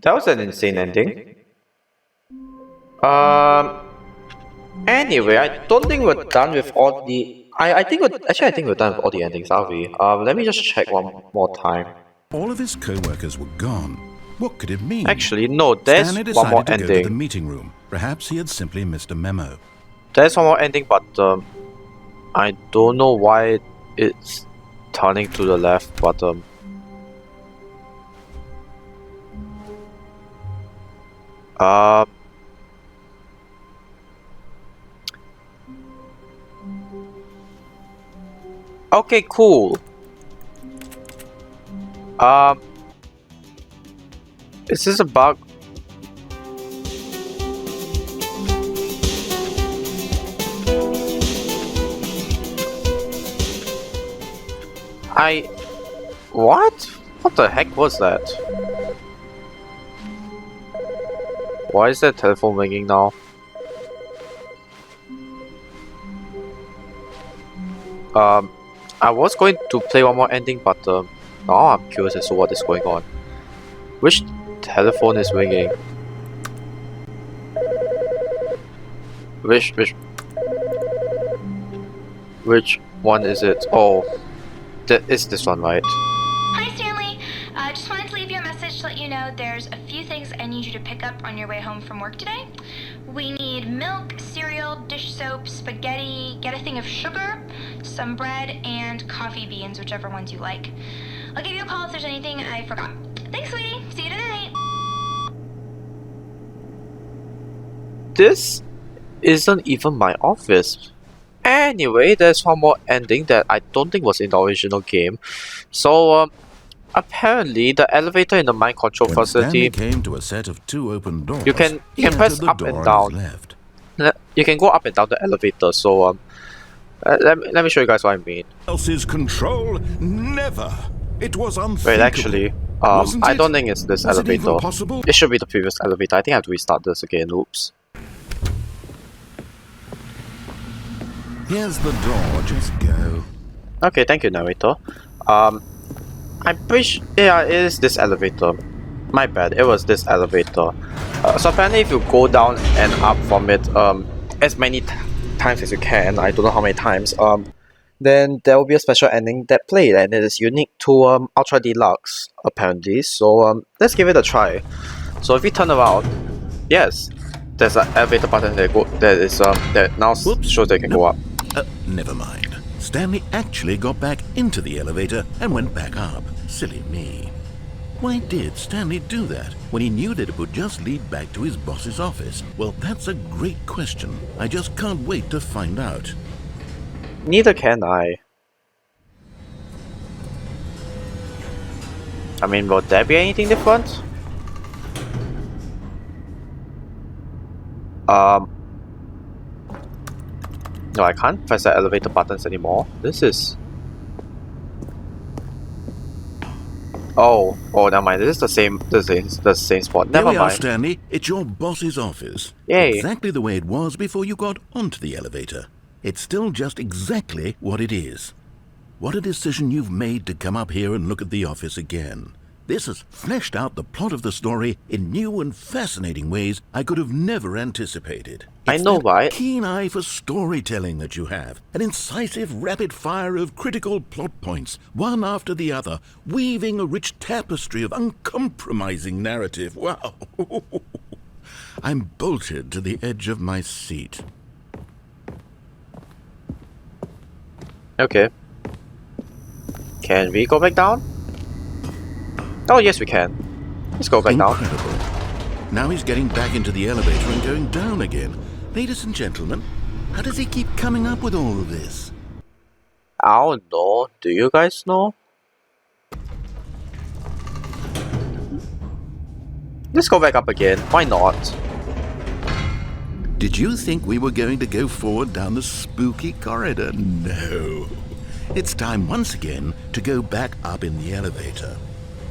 That was an insane ending. Um. Anyway, I don't think we're done with all the. I think we're actually I think we're done with all the endings, are we? Let me just check one more time. All of his co-workers were gone. What could it mean? Actually, no. There's Stanley one more decided to go to the ending. meeting room. Perhaps he had simply missed a memo. There's one more ending, but I don't know why it's turning to the left. But uh, okay, cool. Is this a bug? What? What the heck was that? Why is that telephone ringing now? I was going to play one more ending, but now I'm curious as to what is going on. Which telephone is ringing? Which one is it? Oh, it's this one, right? Hi, Stanley. Just wanted to leave you a message to let you know there's a few things I need you to pick up on your way home from work today. We need milk, cereal, dish soap, spaghetti, get a thing of sugar, some bread, and coffee beans, whichever ones you like. I'll give you a call if there's anything I forgot. Thanks, sweetie. See you tonight. This isn't even my office. Anyway, there's one more ending that I don't think was in the original game. So, apparently, the elevator in the mind control When facility, Stanley came to a set of two open doors, you can he entered press the up door and on down. his left. You can go up and down the elevator. So, let me show you guys what I mean. Else's control? Never. It was unthinkable. Wait, actually, Wasn't I it? don't think it's this Was it even elevator. possible? It should be the previous elevator. I think I have to restart this again. Oops. Here's the door. Just go. Okay, thank you, narrator. I'm pretty yeah, it is this elevator. My bad, it was this elevator. So apparently if you go down and up from it as many times as you can, I don't know how many times, then there will be a special ending that played, and it is unique to Ultra Deluxe, apparently. So let's give it a try. So if we turn around, yes, there's an elevator button that now Whoops. shows that you can go up. Never mind. Stanley actually got back into the elevator and went back up. Silly me. Why did Stanley do that when he knew that it would just lead back to his boss's office? Well, that's a great question. I just can't wait to find out. Neither can I. I mean, will there be anything different? No, I can't press the elevator buttons anymore. This is... Oh, never mind. This is the same spot. Never Here we are, mind. Stanley. It's your boss's office. Yay. Exactly the way it was before you got onto the elevator. It's still just exactly what it is. What a decision you've made to come up here and look at the office again. This has fleshed out the plot of the story in new and fascinating ways I could have never anticipated. I It's know, that right? keen eye for storytelling that you have, an incisive rapid fire of critical plot points, one after the other, weaving a rich tapestry of uncompromising narrative. Wow! I'm bolted to the edge of my seat. Okay. Can we go back down? Oh, yes, we can. Let's go back down. Incredible. Now he's getting back into the elevator and going down again. Ladies and gentlemen, how does he keep coming up with all of this? I don't know. Do you guys know? Let's go back up again. Why not? Did you think we were going to go forward down the spooky corridor? No. It's time once again to go back up in the elevator.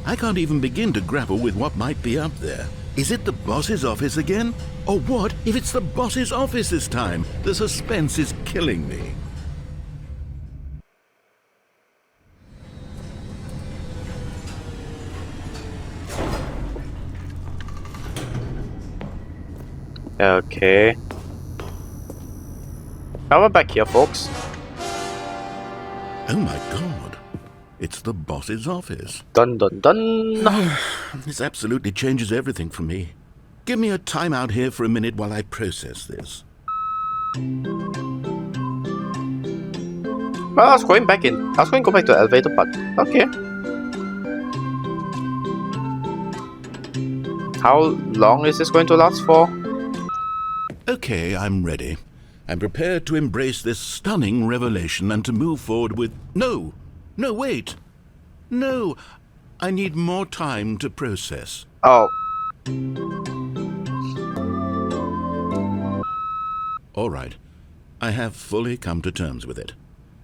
I can't even begin to grapple with what might be up there. Is it the boss's office again? Or what if it's the boss's office this time? The suspense is killing me. Okay. Now we're back here, folks. Oh my god. It's the boss's office. Dun dun dun. This absolutely changes everything for me. Give me a time out here for a minute while I process this. Well, I was going back in. I was going to go back to the elevator, but okay. How long is this going to last for? Okay, I'm ready. I'm prepared to embrace this stunning revelation and to move forward with... No, wait. No, I need more time to process. Oh. All right, I have fully come to terms with it.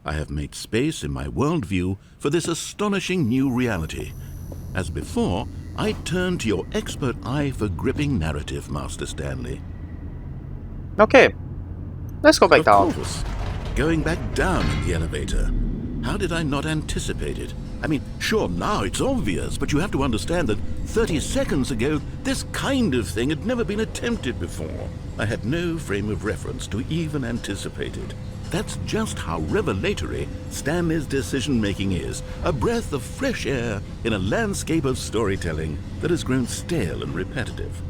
I have made space in my worldview for this astonishing new reality. As before, I turn to your expert eye for gripping narrative, Master Stanley. Okay. Let's go back down. Of course. Going back down in the elevator. How did I not anticipate it? I mean, sure, now it's obvious, but you have to understand that 30 seconds ago, this kind of thing had never been attempted before. I had no frame of reference to even anticipate it. That's just how revelatory Stanley's decision-making is. A breath of fresh air in a landscape of storytelling that has grown stale and repetitive.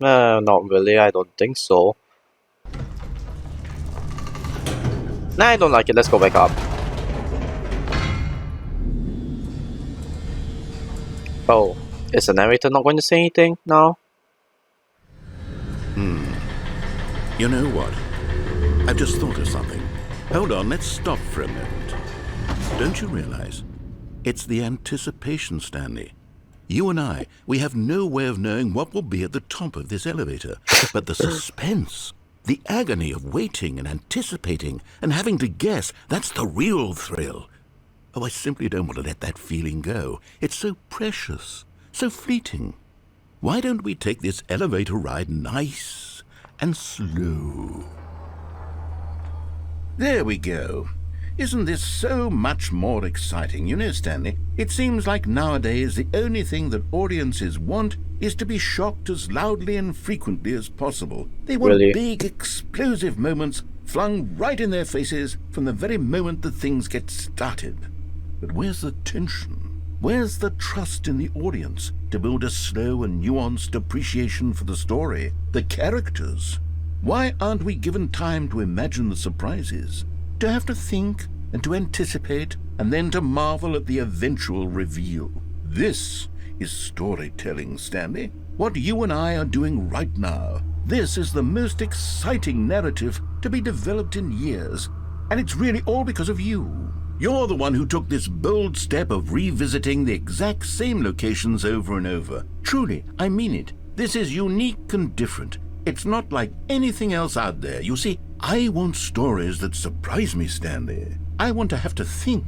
Not really. I don't think so. Nah, I don't like it. Let's go back up. Oh, is the narrator not going to say anything now? You know what? I've just thought of something. Hold on, let's stop for a moment. Don't you realize? It's the anticipation, Stanley. You and I, we have no way of knowing what will be at the top of this elevator. But the suspense, the agony of waiting and anticipating and having to guess, that's the real thrill. Oh, I simply don't want to let that feeling go. It's so precious, so fleeting. Why don't we take this elevator ride nice and slow? There we go. Isn't this so much more exciting? You know, Stanley, it seems like nowadays the only thing that audiences want is to be shocked as loudly and frequently as possible. They want Really? big, explosive moments flung right in their faces from the very moment that things get started. But where's the tension? Where's the trust in the audience to build a slow and nuanced appreciation for the story, the characters? Why aren't we given time to imagine the surprises, to have to think and to anticipate and then to marvel at the eventual reveal? This is storytelling, Stanley. What you and I are doing right now. This is the most exciting narrative to be developed in years, and it's really all because of you. You're the one who took this bold step of revisiting the exact same locations over and over. Truly, I mean it. This is unique and different. It's not like anything else out there. You see, I want stories that surprise me, Stanley. I want to have to think.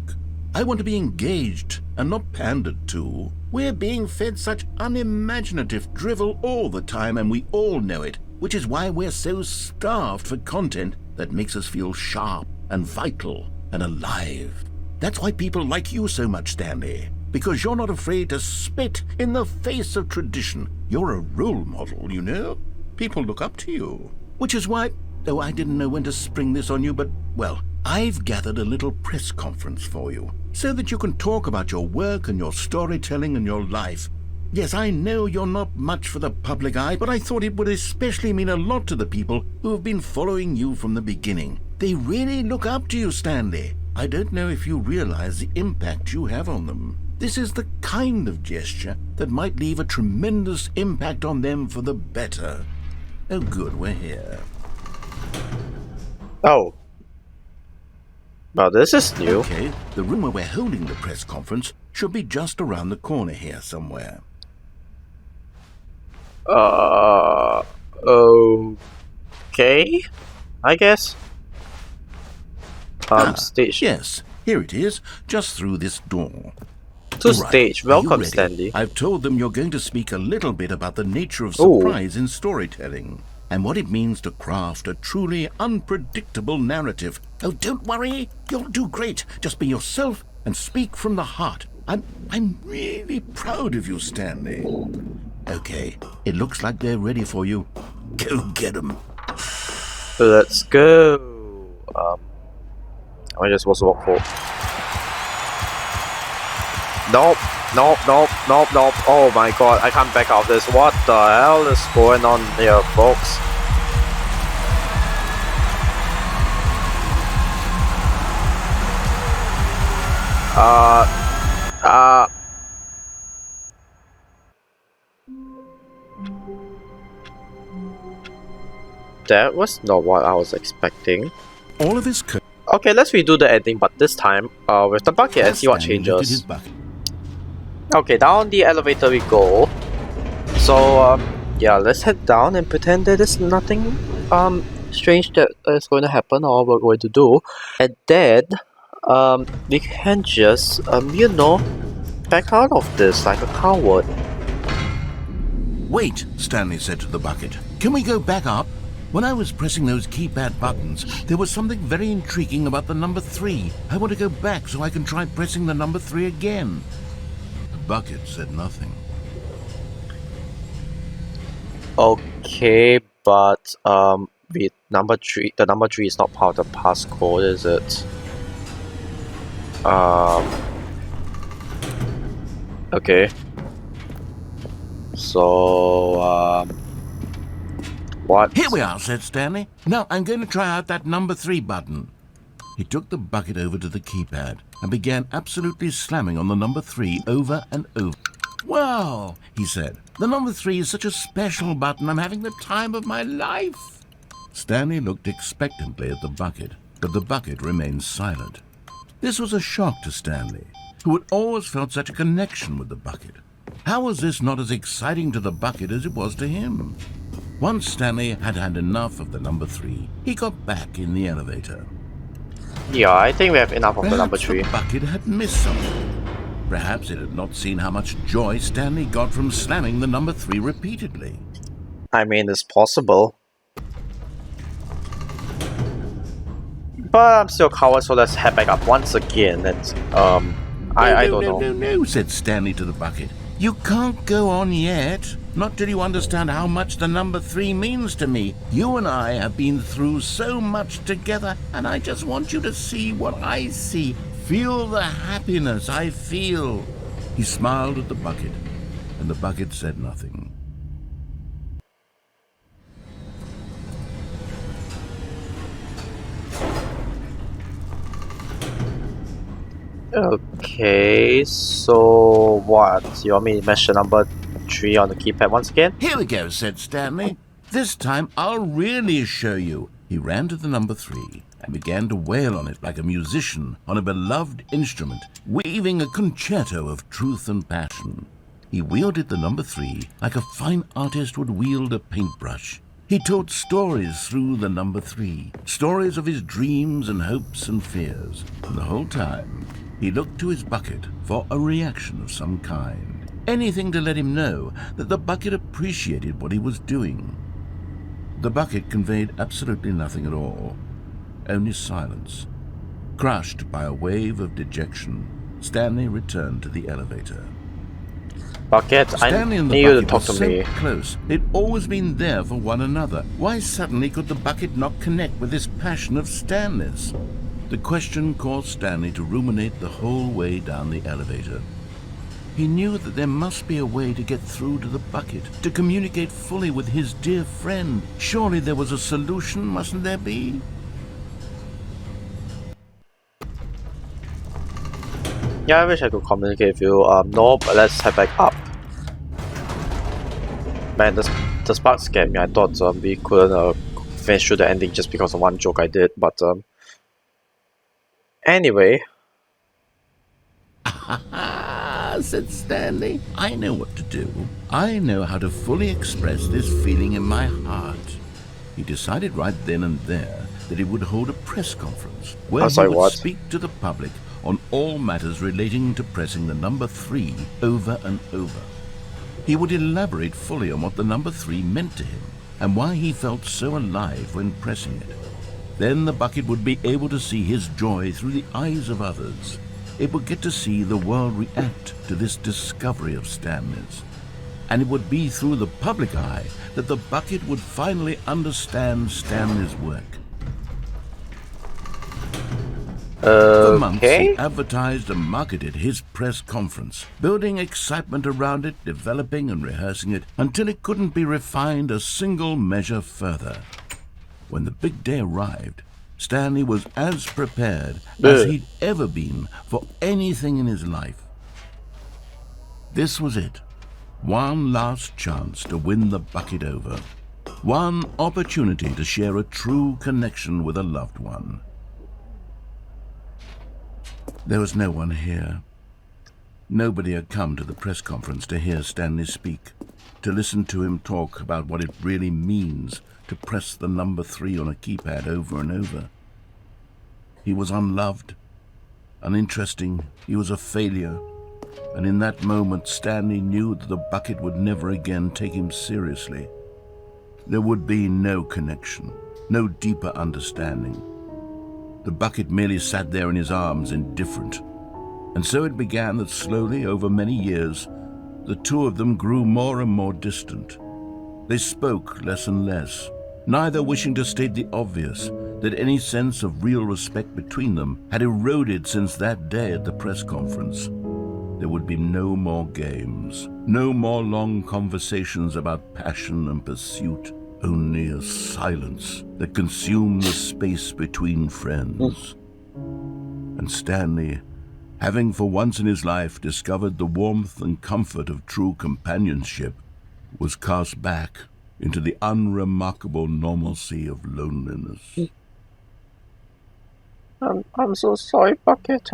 I want to be engaged and not pandered to. We're being fed such unimaginative drivel all the time, and we all know it, which is why we're so starved for content that makes us feel sharp and vital and alive. That's why people like you so much, Stanley, because you're not afraid to spit in the face of tradition. You're a role model, you know? People look up to you. Which is why, though I didn't know when to spring this on you, but, well, I've gathered a little press conference for you, so that you can talk about your work and your storytelling and your life. Yes, I know you're not much for the public eye, but I thought it would especially mean a lot to the people who have been following you from the beginning. They really look up to you, Stanley. I don't know if you realize the impact you have on them. This is the kind of gesture that might leave a tremendous impact on them for the better. Oh, good, we're here. Oh. Well, this is new. Okay, the room where we're holding the press conference should be just around the corner here somewhere. Okay, I guess. Stage. Yes, here it is, just through this door. To Right, stage. are you Welcome, ready? Stanley. I've told them you're going to speak a little bit about the nature of surprise in storytelling and what it means to craft a truly unpredictable narrative. Oh, don't worry, you'll do great. Just be yourself and speak from the heart. I'm really proud of you, Stanley. Okay, it looks like they're ready for you. Go get them. Let's go. I just was walk forward. Nope. Oh my god, I can't back out of this. What the hell is going on here, folks? That was not what I was expecting. All of his Okay, let's redo the ending, but this time with the bucket and see what changes. Okay, down the elevator we go. So yeah, let's head down and pretend that there's nothing strange that is going to happen or we're going to do, and then we can just you know, back out of this like a coward. Wait, Stanley said to the bucket. Can we go back up? When I was pressing those keypad buttons, there was something very intriguing about the number 3. I want to go back so I can try pressing the number 3 again. The bucket said nothing. Okay, but with number 3, the number 3 is not part of the passcode, is it? Okay. So what? Here we are, said Stanley. Now I'm going to try out that number 3 button. He took the bucket over to the keypad and began absolutely slamming on the number 3 over and over. Wow, he said. The number 3 is such a special button. I'm having the time of my life. Stanley looked expectantly at the bucket, but the bucket remained silent. This was a shock to Stanley, who had always felt such a connection with the bucket. How was this not as exciting to the bucket as it was to him? Once Stanley had had enough of the number 3, he got back in the elevator. Yeah, I think we have enough of the number Perhaps 3. the bucket had missed something. Perhaps it had not seen how much joy Stanley got from slamming the number 3 repeatedly. I mean, it's possible. But I'm still a coward, so let's head back up once again. And I don't know. No, said Stanley to the bucket. You can't go on yet. Not till you understand how much the number 3 means to me. You and I have been through so much together, and I just want you to see what I see. Feel the happiness I feel. He smiled at the bucket, and the bucket said nothing. Okay, so what? You want me to measure number 3 on the keypad once again? Here we go, said Stanley. This time I'll really show you. He ran to the number 3 and began to wail on it like a musician on a beloved instrument, weaving a concerto of truth and passion. He wielded the number 3 like a fine artist would wield a paintbrush. He told stories through the number 3, stories of his dreams and hopes and fears. And the whole time, he looked to his bucket for a reaction of some kind. Anything to let him know that the bucket appreciated what he was doing. The bucket conveyed absolutely nothing at all, only silence. Crushed by a wave of dejection, Stanley returned to the elevator. Bucket, Stanley I and need the you to bucket talk were to so me. close. They'd always been there for one another. Why suddenly could the bucket not connect with this passion of Stanley's? The question caused Stanley to ruminate the whole way down the elevator. He knew that there must be a way to get through to the bucket, to communicate fully with his dear friend. Surely there was a solution, mustn't there be? Yeah, I wish I could communicate with you. No, but let's head back up. Man, the spark scared me. I thought we couldn't finish through the ending just because of one joke I did, but anyway. Said Stanley. I know what to do. I know how to fully express this feeling in my heart. He decided right then and there that he would hold a press conference where he would speak to the public on all matters relating to pressing the number 3 over and over. He would elaborate fully on what the number 3 meant to him and why he felt so alive when pressing it. Then the bucket would be able to see his joy through the eyes of others. It would get to see the world react to this discovery of Stanley's. And it would be through the public eye that the bucket would finally understand Stanley's work. For months, he Okay. advertised and marketed his press conference, building excitement around it, developing and rehearsing it, until it couldn't be refined a single measure further. When the big day arrived, Stanley was as prepared as he'd ever been for anything in his life. This was it. One last chance to win the bucket over. One opportunity to share a true connection with a loved one. There was no one here. Nobody had come to the press conference to hear Stanley speak, to listen to him talk about what it really means to press the number 3 on a keypad over and over. He was unloved, uninteresting, he was a failure, and in that moment Stanley knew that the bucket would never again take him seriously. There would be no connection, no deeper understanding. The bucket merely sat there in his arms, indifferent. And so it began that slowly, over many years, the two of them grew more and more distant. They spoke less and less, neither wishing to state the obvious, that any sense of real respect between them had eroded since that day at the press conference. There would be no more games, no more long conversations about passion and pursuit, only a silence that consumed the space between friends. And Stanley, having for once in his life discovered the warmth and comfort of true companionship, was cast back into the unremarkable normalcy of loneliness. I'm so sorry, Bucket.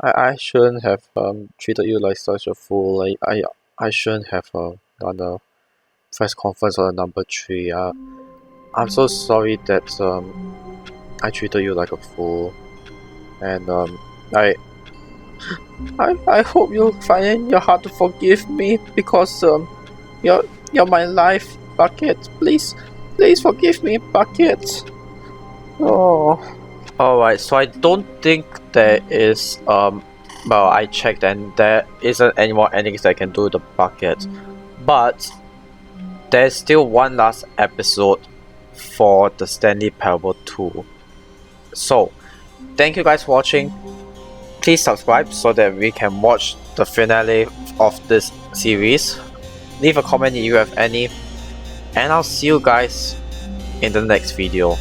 I shouldn't have treated you like such a fool. I shouldn't have done a press conference on number 3. I'm so sorry that I treated you like a fool, and I hope you find it in your heart to forgive me, because you're my life, Bucket. Please forgive me, Bucket. Oh. Alright, so I don't think there is well, I checked and there isn't any more endings that I can do with the bucket. But there's still one last episode for the Stanley Parable 2. So, thank you guys for watching. Please subscribe so that we can watch the finale of this series. Leave a comment if you have any. And I'll see you guys in the next video.